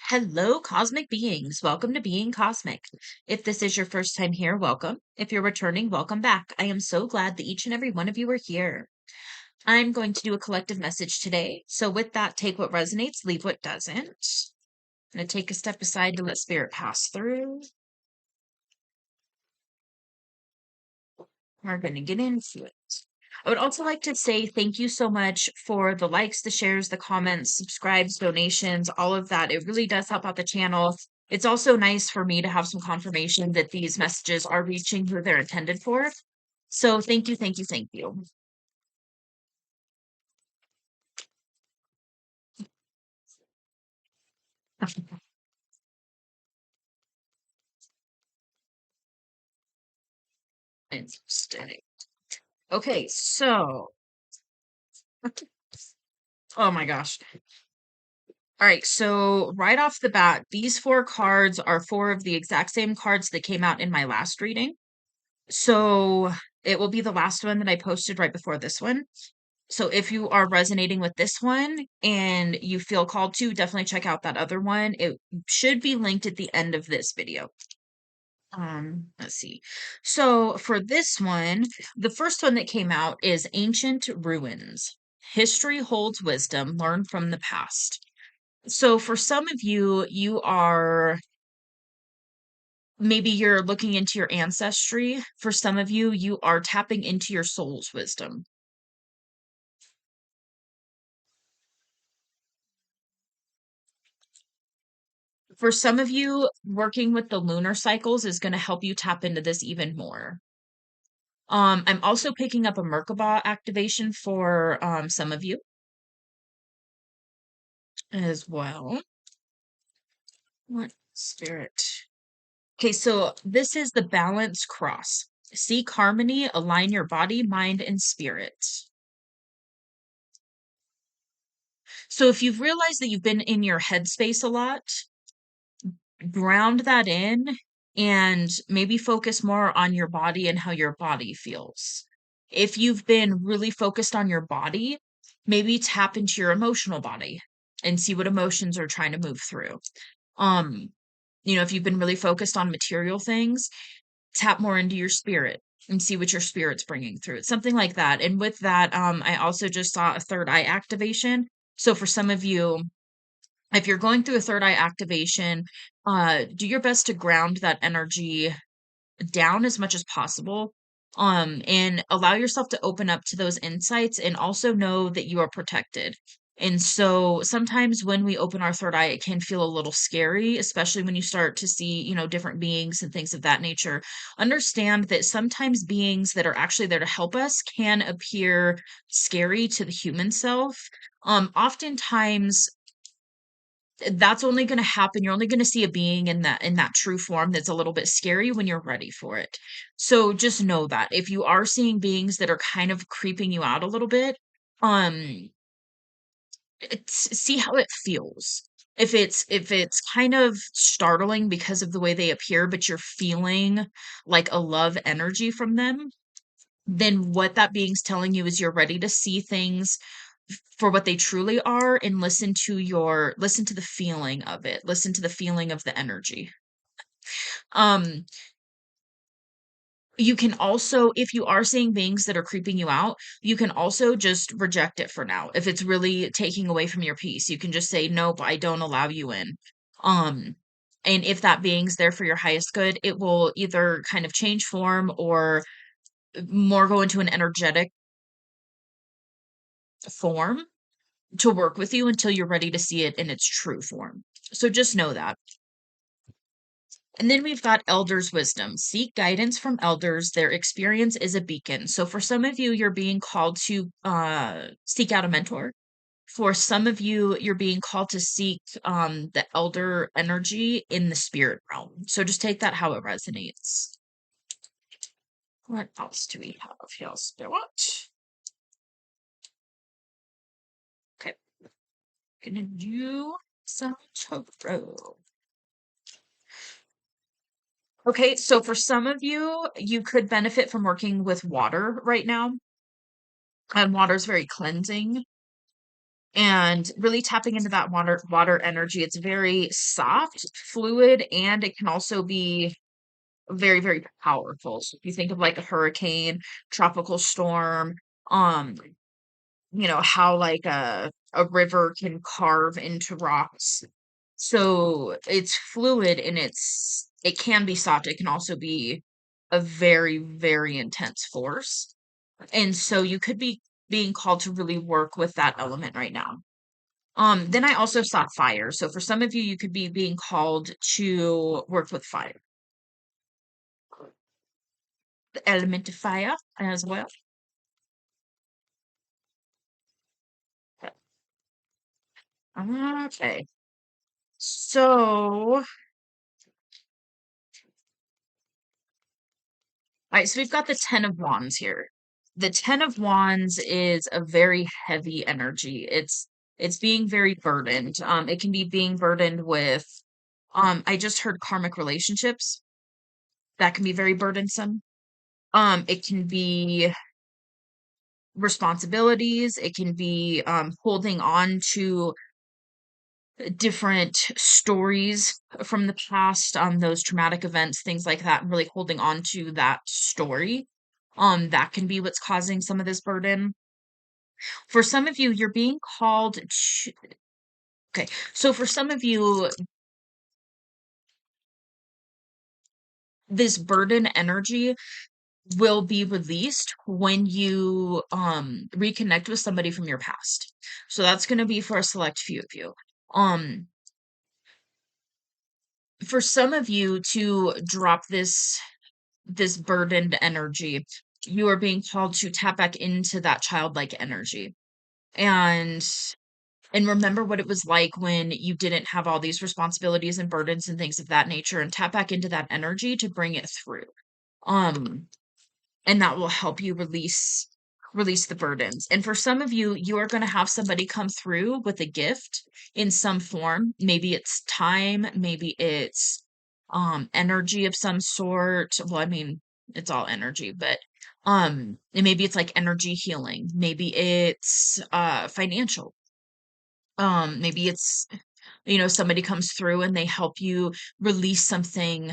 Hello, cosmic beings. Welcome to Being Cosmic. If this is your first time here, welcome. If you're returning, welcome back. I am so glad that each and every one of you are here. I'm going to do a collective message today. So, with that, take what resonates, leave what doesn't. I'm going to take a step aside to let spirit pass through. We're going to get into it. I would also like to say thank you so much for the likes, the shares, the comments, subscribes, donations, all of that. It really does help out the channel. It's also nice for me to have some confirmation that these messages are reaching who they're intended for. So thank you, thank you, thank you. Interesting. Okay, so, oh my gosh. All right, so right off the bat, these four cards are four of the exact same cards that came out in my last reading. So it will be the last one that I posted right before this one. So if you are resonating with this one and you feel called to, definitely check out that other one. It should be linked at the end of this video. Let's see. So for this one, the first one that came out is Ancient Ruins. History holds wisdom, learn from the past. So for some of you, maybe you're looking into your ancestry. For some of you, you are tapping into your soul's wisdom. For some of you, working with the lunar cycles is going to help you tap into this even more. I'm also picking up a Merkaba activation for some of you as well. What spirit? Okay, so this is the balance cross. Seek harmony, align your body, mind, and spirit. So if you've realized that you've been in your headspace a lot, ground that in and maybe focus more on your body and how your body feels. If you've been really focused on your body, maybe tap into your emotional body and see what emotions are trying to move through. Um, if you've been really focused on material things, tap more into your spirit and see what your spirit's bringing through. It's something like that. And with that, I also just saw a third eye activation. So for some of you, if you're going through a third eye activation, do your best to ground that energy down as much as possible. And allow yourself to open up to those insights and also know that you are protected. And so sometimes when we open our third eye, it can feel a little scary, especially when you start to see, different beings and things of that nature. Understand that sometimes beings that are actually there to help us can appear scary to the human self. Oftentimes that's only going to happen. You're only going to see a being in that true form that's a little bit scary when you're ready for it. So just know that if you are seeing beings that are kind of creeping you out a little bit, um see how it feels. If it's kind of startling because of the way they appear, but you're feeling like a love energy from them, then what that being's telling you is you're ready to see things for what they truly are and listen to the feeling of it. Listen to the feeling of the energy. Um, you can also, if you are seeing beings that are creeping you out, you can also just reject it for now. If it's really taking away from your peace, you can just say, nope, I don't allow you in. Um, and if that being's there for your highest good, it will either kind of change form or more go into an energetic form to work with you until you're ready to see it in its true form. So just know that. And then we've got elders' wisdom. Seek guidance from elders. Their experience is a beacon. So for some of you, you're being called to seek out a mentor. For some of you, you're being called to seek the elder energy in the spirit realm. So just take that how it resonates. What else do we have here? Spirit. Okay. Gonna do some tarot. Okay, so for some of you, you could benefit from working with water right now. And water is very cleansing. and really tapping into that water energy. It's very soft, fluid, and it can also be very, very powerful. So if you think of like a hurricane, tropical storm, um, how like a river can carve into rocks. So it's fluid and it can be soft. It can also be a very, very intense force. And so you could be being called to really work with that element right now. Then I also saw fire. So for some of you, you could be being called to work with fire, the element of fire as well. Okay. So, all right, so we've got the 10 of Wands here. The 10 of Wands is a very heavy energy. It's being very burdened. It can be being burdened with I just heard karmic relationships. That can be very burdensome. It can be responsibilities. It can be holding on to different stories from the past, those traumatic events, things like that, and really holding on to that story. That can be what's causing some of this burden. For some of you, you're being called to, okay. So for some of you, this burden energy will be released when you reconnect with somebody from your past. So that's going to be for a select few of you. Um for some of you to drop this burdened energy, you are being called to tap back into that childlike energy and remember what it was like when you didn't have all these responsibilities and burdens and things of that nature, and tap back into that energy to bring it through. Um and that will help you release the burdens. And for some of you, you are going to have somebody come through with a gift in some form. Maybe it's time, maybe it's energy of some sort. Well, I mean, it's all energy, but and maybe it's like energy healing. Maybe it's financial. Maybe it's somebody comes through and they help you release something,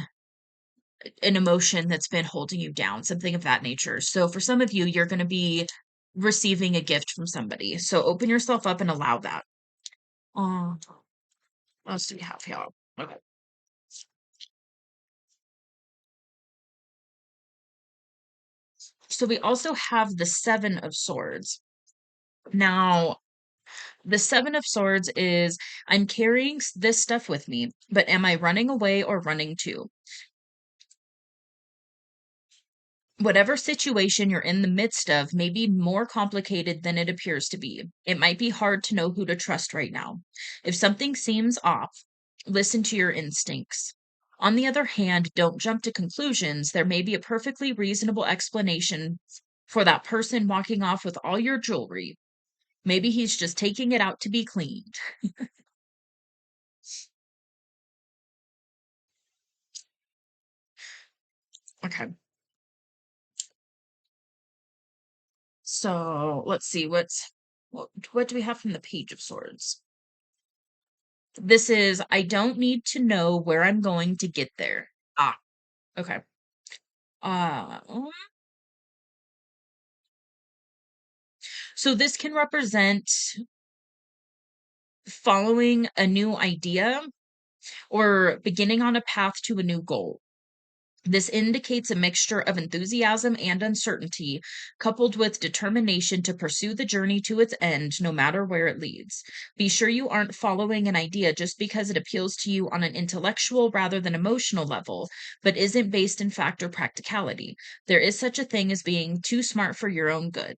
an emotion that's been holding you down, something of that nature. So for some of you, you're going to be receiving a gift from somebody. So open yourself up and allow that. Oh, what else do we have here? Okay. So we also have the Seven of Swords. Now, the Seven of Swords is I'm carrying this stuff with me, but am I running away or running to? Whatever situation you're in the midst of may be more complicated than it appears to be. It might be hard to know who to trust right now. If something seems off, listen to your instincts. On the other hand, don't jump to conclusions. There may be a perfectly reasonable explanation for that person walking off with all your jewelry. Maybe he's just taking it out to be cleaned. Okay. So let's see what do we have from the Page of Swords? This is I don't need to know where I'm going to get there. Ah, okay. Uh, so this can represent following a new idea or beginning on a path to a new goal. This indicates a mixture of enthusiasm and uncertainty, coupled with determination to pursue the journey to its end, no matter where it leads. Be sure you aren't following an idea just because it appeals to you on an intellectual rather than emotional level, but isn't based in fact or practicality. There is such a thing as being too smart for your own good.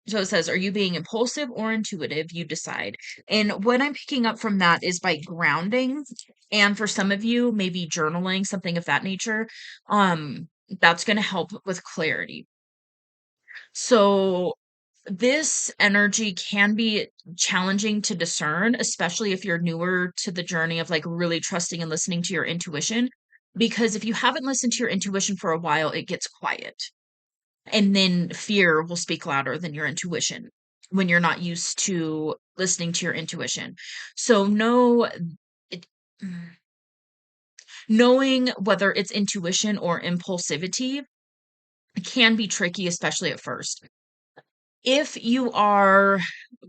So it says, are you being impulsive or intuitive? You decide. And what I'm picking up from that is by grounding. And for some of you, maybe journaling, something of that nature. That's going to help with clarity. So this energy can be challenging to discern, especially if you're newer to the journey of like really trusting and listening to your intuition. Because if you haven't listened to your intuition for a while, it gets quiet. And then fear will speak louder than your intuition. when you're not used to listening to your intuition. So know it, knowing whether it's intuition or impulsivity can be tricky, especially at first. If you are,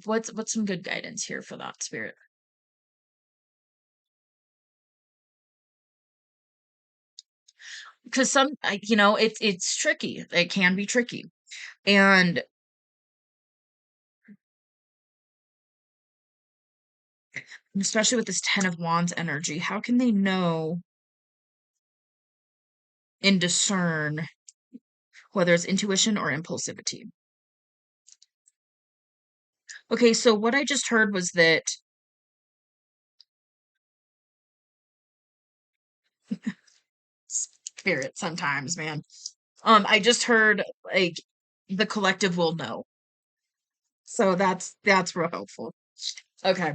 what's some good guidance here for that, spirit? Because it's tricky. It can be tricky, and especially with this Ten of Wands energy, how can they know and discern whether it's intuition or impulsivity? Okay, so what I just heard was that spirit sometimes, man. I just heard like the collective will know. So that's real helpful. Okay.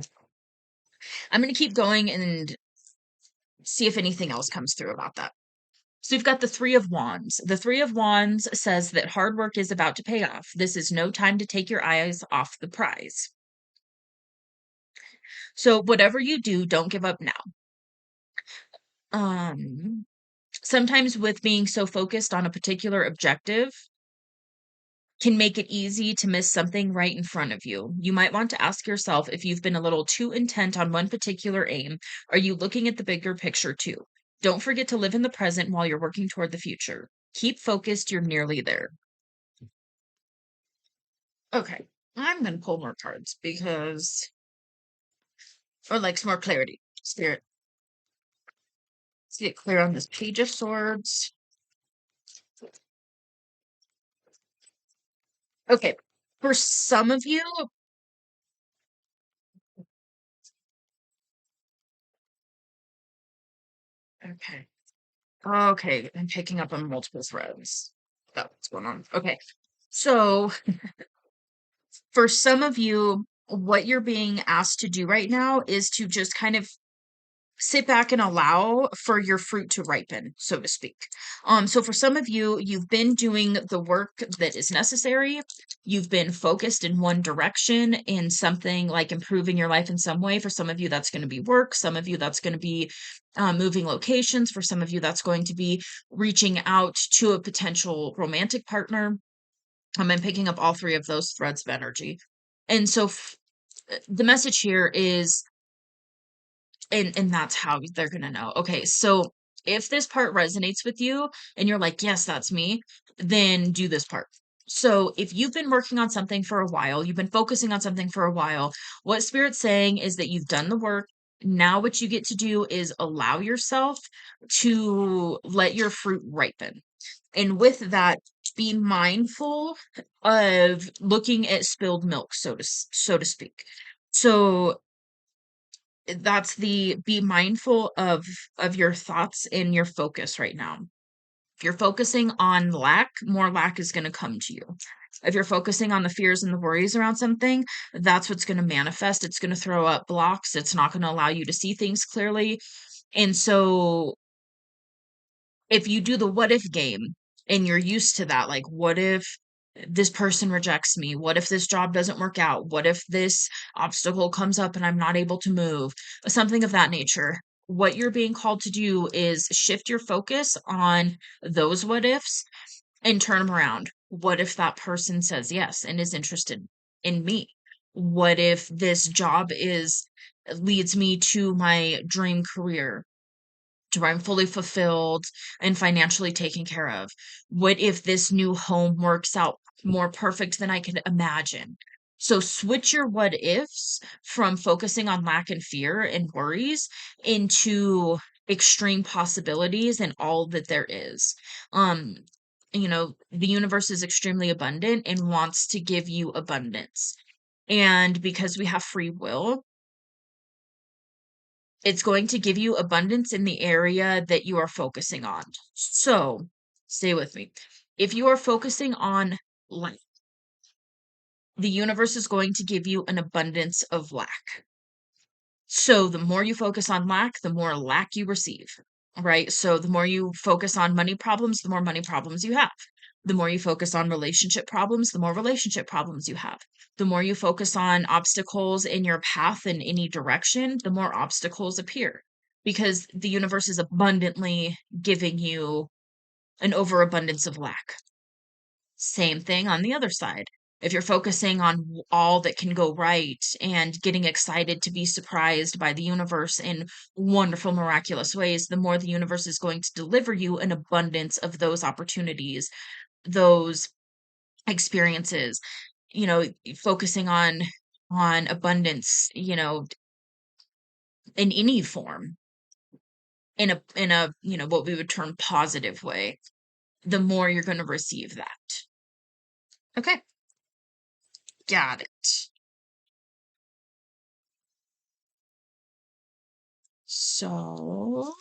I'm gonna keep going and see if anything else comes through about that. So you've got the Three of Wands. The Three of Wands says that hard work is about to pay off. This is no time to take your eyes off the prize. So whatever you do, don't give up now. Um, Sometimes with being so focused on a particular objective can make it easy to miss something right in front of you. You might want to ask yourself if you've been a little too intent on one particular aim. Are you looking at the bigger picture too? Don't forget to live in the present while you're working toward the future. Keep focused, you're nearly there. Okay, I'm going to pull more cards because, or like some more clarity. Spirit, let's get clear on this Page of Swords. Okay, for some of you, okay, okay, I'm picking up on multiple threads. That's what's going on. Okay, so for some of you, what you're being asked to do right now is to just kind of sit back and allow for your fruit to ripen, so to speak. So for some of you, you've been doing the work that is necessary. You've been focused in one direction in something like improving your life in some way. For some of you, that's going to be work. Some of you, that's going to be moving locations. For some of you, that's going to be reaching out to a potential romantic partner. I'm picking up all three of those threads of energy. And so the message here is, and that's how they're gonna know. Okay, so if this part resonates with you and you're like, yes, that's me, then do this part. So if you've been working on something for a while, you've been focusing on something for a while, what Spirit's saying is that you've done the work. Now what you get to do is allow yourself to let your fruit ripen. And with that, be mindful of looking at spilled milk, so to speak. So that's the be mindful of your thoughts and your focus right now. If you're focusing on lack, more lack is going to come to you. If you're focusing on the fears and the worries around something, that's what's going to manifest. It's going to throw up blocks. It's not going to allow you to see things clearly. And so if you do the what if game and you're used to that, like, what if this person rejects me? What if this job doesn't work out? What if this obstacle comes up and I'm not able to move? Something of that nature. What you're being called to do is shift your focus on those what ifs and turn them around. What if that person says yes and is interested in me? What if this job is leads me to my dream career? To where I'm fully fulfilled and financially taken care of? What if this new home works out more perfect than I could imagine? So switch your what ifs from focusing on lack and fear and worries into extreme possibilities and all that there is. Um, the universe is extremely abundant and wants to give you abundance. And because we have free will, it's going to give you abundance in the area that you are focusing on. So, stay with me. If you are focusing on lack, the universe is going to give you an abundance of lack. So, the more you focus on lack, the more lack you receive, right? So, the more you focus on money problems, the more money problems you have. The more you focus on relationship problems, the more relationship problems you have. The more you focus on obstacles in your path in any direction, the more obstacles appear because the universe is abundantly giving you an overabundance of lack. Same thing on the other side. If you're focusing on all that can go right and getting excited to be surprised by the universe in wonderful, miraculous ways, the more the universe is going to deliver you an abundance of those opportunities, those experiences, focusing on abundance, in any form, in a, what we would term positive way, the more you're going to receive that. Okay. Got it. So,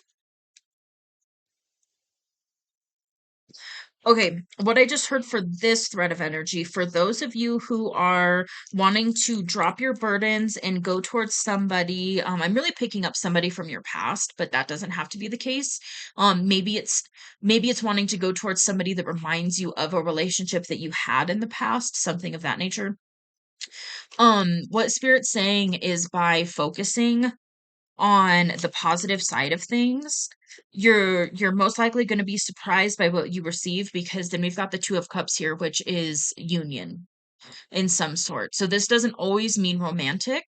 okay, what I just heard for this thread of energy, for those of you who are wanting to drop your burdens and go towards somebody, I'm really picking up somebody from your past, but that doesn't have to be the case. Maybe it's wanting to go towards somebody that reminds you of a relationship that you had in the past, something of that nature. What Spirit's saying is by focusing on the positive side of things, you're most likely going to be surprised by what you receive, because then we've got the Two of Cups here, which is union in some sort. So this doesn't always mean romantic,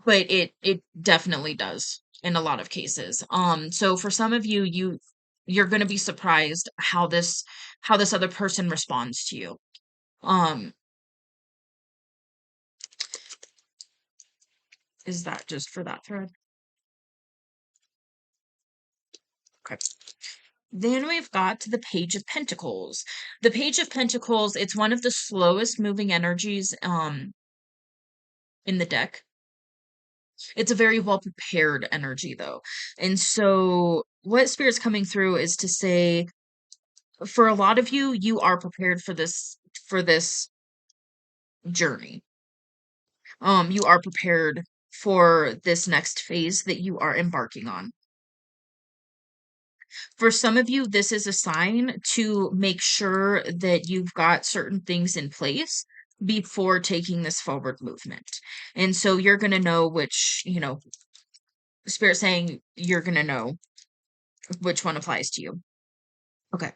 but it definitely does in a lot of cases. So for some of you, you're going to be surprised how this other person responds to you. Um is that just for that thread? Okay. Then we've got the Page of Pentacles. The Page of Pentacles, it's one of the slowest moving energies in the deck. It's a very well prepared energy though. And so what Spirit's coming through is to say, for a lot of you, you are prepared for this journey. You are prepared for this next phase that you are embarking on. For some of you, this is a sign to make sure that you've got certain things in place before taking this forward movement. And so you're going to know which, Spirit saying you're going to know which one applies to you. Okay.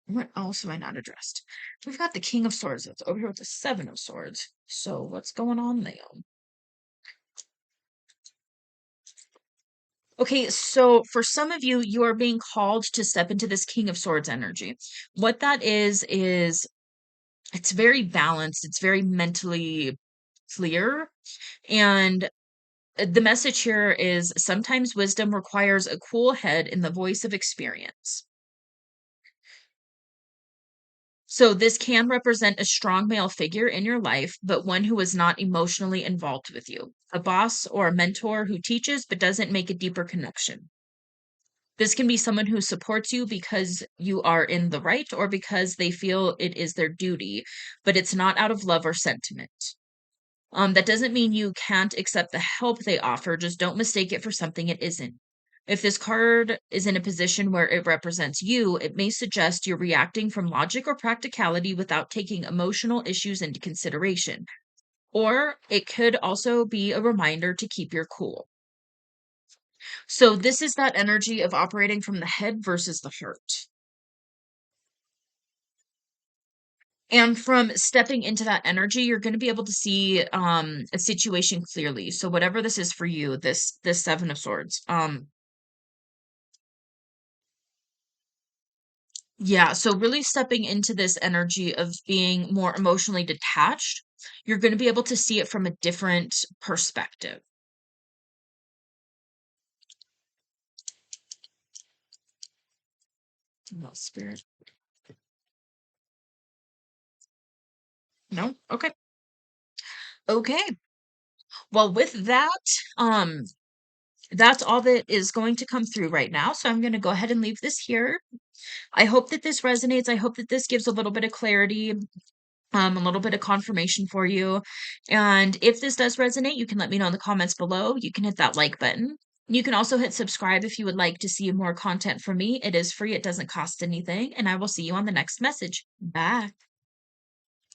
What else have I not addressed? We've got the King of Swords that's over here with the Seven of Swords. So what's going on there? Okay, so for some of you, you are being called to step into this King of Swords energy. What that is it's very balanced, it's very mentally clear, and the message here is sometimes wisdom requires a cool head in the voice of experience. So this can represent a strong male figure in your life, but one who is not emotionally involved with you. A boss or a mentor who teaches but doesn't make a deeper connection. This can be someone who supports you because you are in the right or because they feel it is their duty, but it's not out of love or sentiment. That doesn't mean you can't accept the help they offer, just don't mistake it for something it isn't. If this card is in a position where it represents you, it may suggest you're reacting from logic or practicality without taking emotional issues into consideration. Or it could also be a reminder to keep your cool. So this is that energy of operating from the head versus the heart. And from stepping into that energy, you're going to be able to see a situation clearly. So whatever this is for you, this Seven of Swords. Yeah, so really stepping into this energy of being more emotionally detached, you're going to be able to see it from a different perspective. No, Spirit. No? Okay. Okay. Well, with that, um, that's all that is going to come through right now. So I'm going to go ahead and leave this here. I hope that this resonates. I hope that this gives a little bit of clarity, a little bit of confirmation for you. And if this does resonate, you can let me know in the comments below. You can hit that like button. You can also hit subscribe if you would like to see more content from me. It is free, it doesn't cost anything, and I will see you on the next message. Bye.